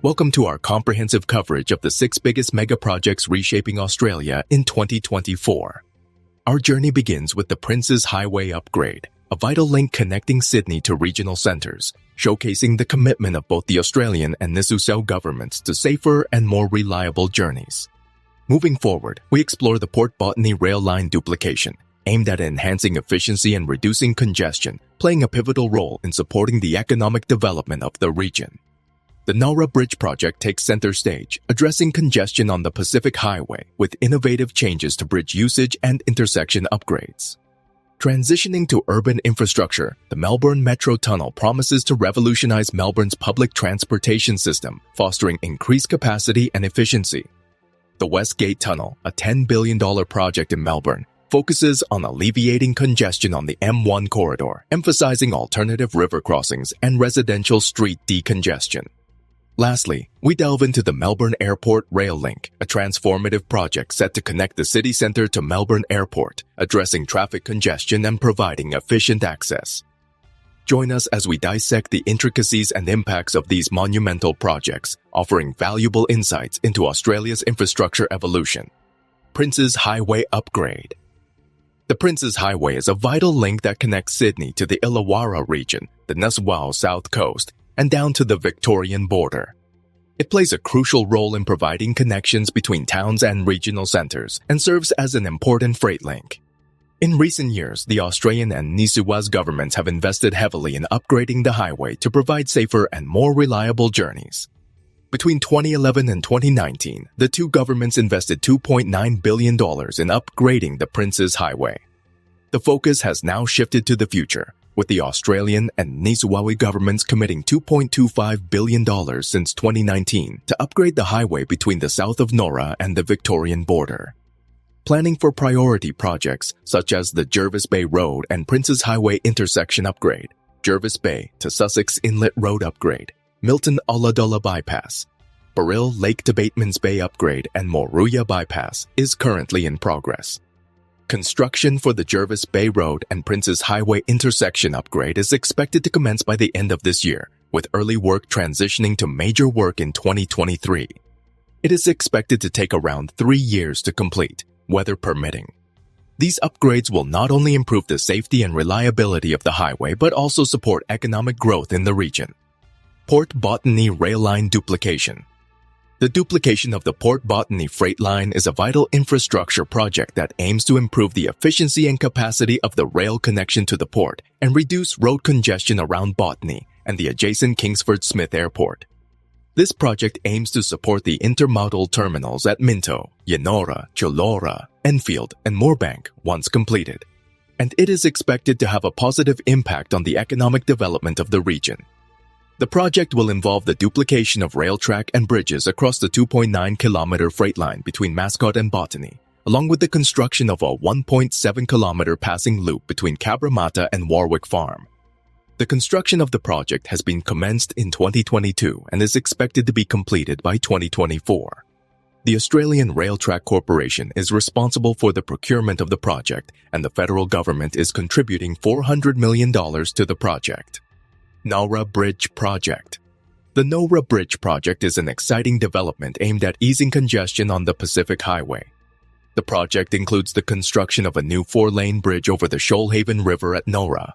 Welcome to our comprehensive coverage of the 6 biggest mega projects reshaping Australia in 2024. Our journey begins with the Princes Highway upgrade, a vital link connecting Sydney to regional centres, showcasing the commitment of both the Australian and New South Wales governments to safer and more reliable journeys. Moving forward, we explore the Port Botany rail line duplication, aimed at enhancing efficiency and reducing congestion, playing a pivotal role in supporting the economic development of the region. The Nowra Bridge project takes center stage, addressing congestion on the Pacific Highway with innovative changes to bridge usage and intersection upgrades. Transitioning to urban infrastructure, the Melbourne Metro Tunnel promises to revolutionize Melbourne's public transportation system, fostering increased capacity and efficiency. The West Gate Tunnel, a $10 billion project in Melbourne, focuses on alleviating congestion on the M1 corridor, emphasizing alternative river crossings and residential street decongestion. Lastly, we delve into the Melbourne Airport Rail Link, a transformative project set to connect the city centre to Melbourne Airport, addressing traffic congestion and providing efficient access. Join us as we dissect the intricacies and impacts of these monumental projects, offering valuable insights into Australia's infrastructure evolution. Princes Highway Upgrade. The Princes Highway is a vital link that connects Sydney to the Illawarra region, the New South Wales South Coast, and down to the Victorian border. It plays a crucial role in providing connections between towns and regional centres and serves as an important freight link. In recent years, the Australian and New South Wales governments have invested heavily in upgrading the highway to provide safer and more reliable journeys. Between 2011 and 2019, the two governments invested $2.9 billion in upgrading the Princes Highway. The focus has now shifted to the future, with the Australian and New South Wales governments committing $2.25 billion since 2019 to upgrade the highway between the south of Nowra and the Victorian border. Planning for priority projects such as the Jervis Bay Road and Princes Highway intersection upgrade, Jervis Bay to Sussex Inlet Road upgrade, Milton Ulladulla Bypass, Burrill Lake to Batemans Bay upgrade and Moruya Bypass is currently in progress. Construction for the Jervis Bay Road and Princes Highway intersection upgrade is expected to commence by the end of this year, with early work transitioning to major work in 2023. It is expected to take around 3 years to complete, weather permitting. These upgrades will not only improve the safety and reliability of the highway but also support economic growth in the region. Port Botany rail line duplication. The duplication of the Port Botany freight line is a vital infrastructure project that aims to improve the efficiency and capacity of the rail connection to the port and reduce road congestion around Botany and the adjacent Kingsford Smith Airport. This project aims to support the intermodal terminals at Minto, Yenora, Chullora, Enfield, and Moorebank once completed, and it is expected to have a positive impact on the economic development of the region. The project will involve the duplication of rail track and bridges across the 2.9-kilometer freight line between Mascot and Botany, along with the construction of a 1.7-kilometer passing loop between Cabramatta and Warwick Farm. The construction of the project has been commenced in 2022 and is expected to be completed by 2024. The Australian Rail Track Corporation is responsible for the procurement of the project, and the federal government is contributing $400 million to the project. Nowra Bridge Project. The Nowra Bridge project is an exciting development aimed at easing congestion on the Pacific Highway. The project includes the construction of a new 4-lane bridge over the Shoalhaven River at Nowra.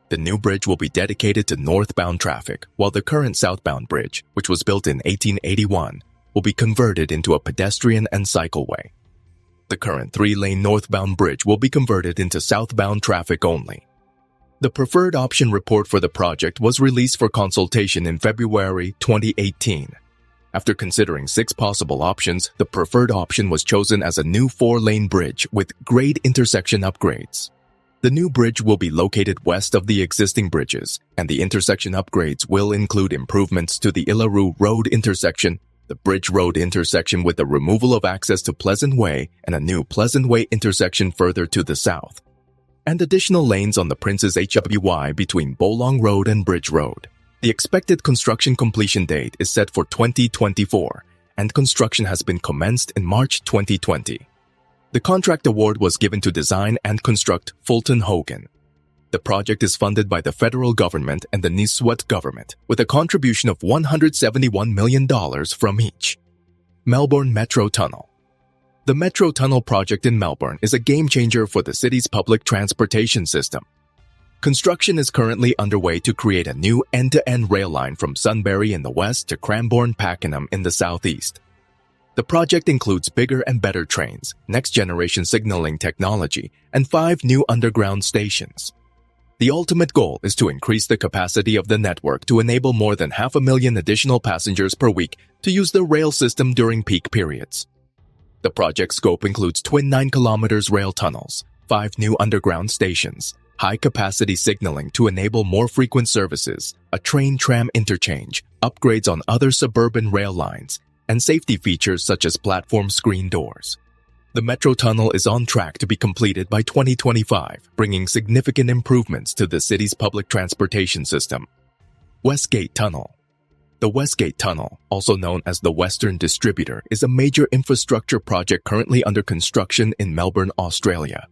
The new bridge will be dedicated to northbound traffic, while the current southbound bridge, which was built in 1881, will be converted into a pedestrian and cycleway. The current 3-lane northbound bridge will be converted into southbound traffic only. The preferred option report for the project was released for consultation in February 2018. After considering 6 possible options, the preferred option was chosen as a new 4-lane bridge with grade intersection upgrades. The new bridge will be located west of the existing bridges, and the intersection upgrades will include improvements to the Illaroo Road intersection, the Bridge Road intersection with the removal of access to Pleasant Way, and a new Pleasant Way intersection further to the south, and additional lanes on the Princes HWY between Bolong Road and Bridge Road. The expected construction completion date is set for 2024, and construction has been commenced in March 2020. The contract award was given to design and construct Fulton Hogan. The project is funded by the federal government and the Niswat government, with a contribution of $171 million from each. Melbourne Metro Tunnel. The Metro Tunnel project in Melbourne is a game-changer for the city's public transportation system. Construction is currently underway to create a new end-to-end rail line from Sunbury in the west to Cranbourne-Pakenham in the southeast. The project includes bigger and better trains, next-generation signaling technology, and 5 new underground stations. The ultimate goal is to increase the capacity of the network to enable more than 500,000 additional passengers per week to use the rail system during peak periods. The project scope includes twin 9-kilometer rail tunnels, 5 new underground stations, high-capacity signaling to enable more frequent services, a train-tram interchange, upgrades on other suburban rail lines, and safety features such as platform screen doors. The Metro Tunnel is on track to be completed by 2025, bringing significant improvements to the city's public transportation system. Westgate Tunnel. The Westgate Tunnel, also known as the Western Distributor, is a major infrastructure project currently under construction in Melbourne, Australia.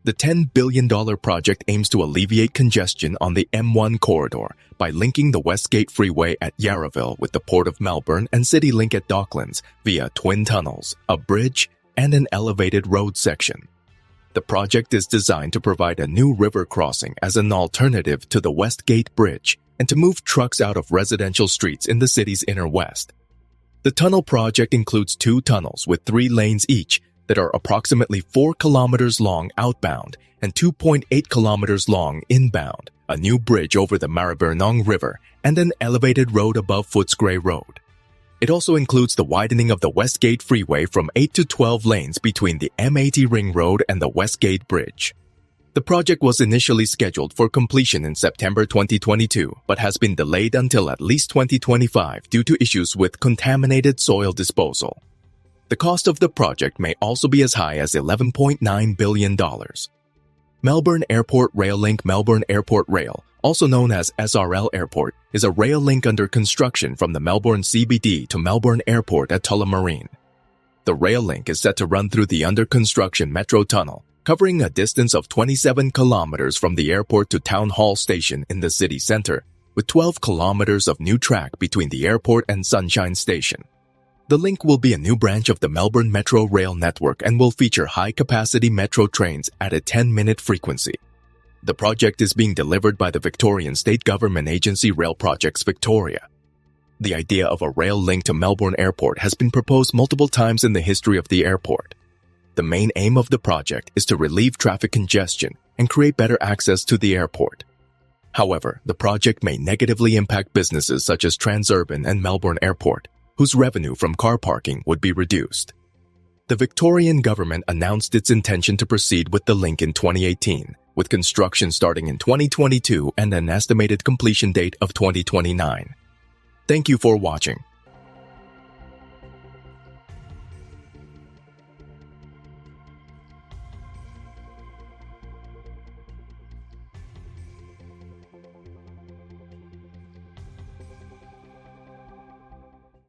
The $10 billion project aims to alleviate congestion on the M1 corridor by linking the Westgate Freeway at Yarraville with the Port of Melbourne and CityLink at Docklands via twin tunnels, a bridge, and an elevated road section. The project is designed to provide a new river crossing as an alternative to the Westgate Bridge and to move trucks out of residential streets in the city's inner west. The tunnel project includes 2 tunnels with 3 lanes each that are approximately 4 kilometers long outbound and 2.8 kilometers long inbound, a new bridge over the Maribyrnong River, and an elevated road above Footscray Road. It also includes the widening of the Westgate Freeway from 8 to 12 lanes between the M80 Ring Road and the Westgate Bridge. The project was initially scheduled for completion in September 2022, but has been delayed until at least 2025 due to issues with contaminated soil disposal. The cost of the project may also be as high as $11.9 billion. Melbourne Airport Rail Link. Melbourne Airport Rail, also known as SRL Airport, is a rail link under construction from the Melbourne CBD to Melbourne Airport at Tullamarine. The rail link is set to run through the under-construction Metro Tunnel, covering a distance of 27 kilometers from the airport to Town Hall Station in the city centre, with 12 kilometers of new track between the airport and Sunshine Station. The link will be a new branch of the Melbourne Metro Rail network and will feature high-capacity metro trains at a 10-minute frequency. The project is being delivered by the Victorian state government agency Rail Projects Victoria. The idea of a rail link to Melbourne Airport has been proposed multiple times in the history of the airport. The main aim of the project is to relieve traffic congestion and create better access to the airport. However, the project may negatively impact businesses such as Transurban and Melbourne Airport, whose revenue from car parking would be reduced. The Victorian government announced its intention to proceed with the link in 2018, with construction starting in 2022 and an estimated completion date of 2029. Thank you for watching.